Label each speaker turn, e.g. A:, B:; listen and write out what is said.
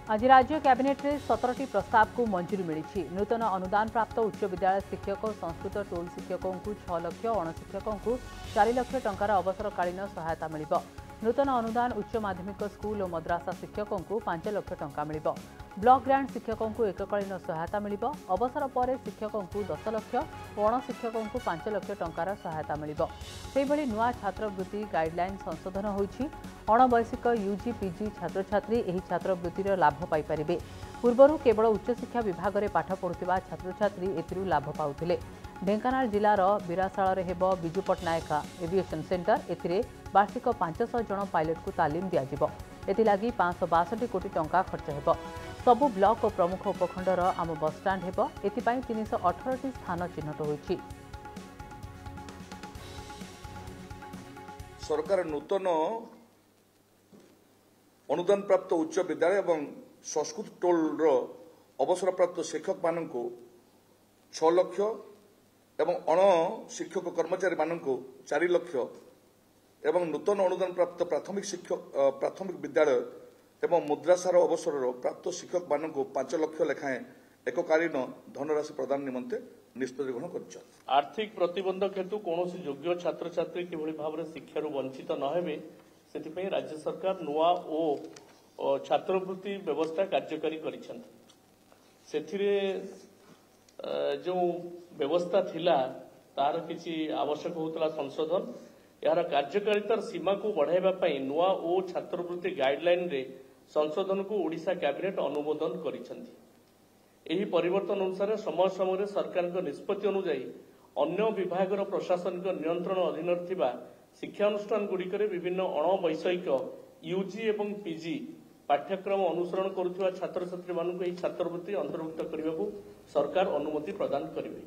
A: आज राज्य कैबिनेट रे 17टी प्रस्ताव को मंजूरी मिली। नूतन अनुदान प्राप्त उच्च विद्यालय शिक्षक संस्कृत टोल शिक्षकों को 6 लाख, अणशिक्षकों को 4 लाख टंकार अवसरकालीन सहायता मिल। नूतन अनुदान उच्च माध्यमिक स्कूल और मद्रासा शिक्षकों को 5 लाख टंका मिल। ब्लॉक ग्रांट शिक्षकों को एककालीन सहायता मिल। अवसर पर शिक्षकों को 10 लाख और अणशिक्षकों को 5 लाख टंकार सहायता मिल। सेहिभଳି नुआ छात्रवृत्ति गाइडलाइन संशोधन होईछि। अणवैषयिक यूजी पीजी छात्र छात्री एही छात्रवृत्तिर लाभ पाई परिबे। पूर्वरु केवल उच्चशिक्षा विभाग में पाठ पढ़ुथिबा छात्र छात्री एथिरु लाभ पाउथिले। ढेंकानाल जिलार बिराशाଳରେ हेबो बिजू पट्टनायक एविएशन सेंटर। एथिरे वार्षिक 500 जन पायलट को तालीम दियाजिबो। एथिलागी 562 कोटी टंका खर्च हेबो। सबु ब्लॉक और प्रमुख उपखंडर आम बसस्टाण्ड हेबो। एथिपाई 318टी स्थान चिन्हट होईछि।
B: सरकार नूतन अनुदान प्राप्त उच्च विद्यालय एवं संस्कृत टोल अवसर प्राप्त शिक्षक मान 6 लाख एवं अण शिक्षक कर्मचारी मान 4 लाख एवं नूतन अनुदान प्राप्त प्राथमिक विद्यालय एवं मुद्रासार अवसर प्राप्त शिक्षक मान 5 लाख लेखाएं एककालीन धनराशि प्रदान निमंते निष्पत्ति ग्रहण कर।
C: आर्थिक प्रतिबंधक हेतु कौन योग्य छात्र छात्री किभली भाव शिक्षार वंचित न हेबे से राज्य सरकार नुआ और छात्रवृत्ति व्यवस्था कार्यकारी करिसेथिरे जो व्यवस्था थिला तार किसी आवश्यक होता संशोधन यार कार्यकारितार सीमा को बढ़ाइबा पई नुआ ओ छात्रवृत्ति गाइडलाइन रे संशोधन को ओडिशा कैबिनेट अनुमोदन करिसेंती। एही परिवर्तन अनुसार समय समय सरकार निष्पत्ति अनुसार अन्य विभागर प्रशासनिक नियंत्रण अधीन थिबा शिक्षानुष्ठान गुड़िकर विभिन्न अणवैषयिक यूजी एवं पीजी पाठ्यक्रम अनुसरण करुवा छात्र छात्री मानक छात्रवृत्ति अंतर्भुक्त करने को सरकार अनुमति प्रदान करेंगे।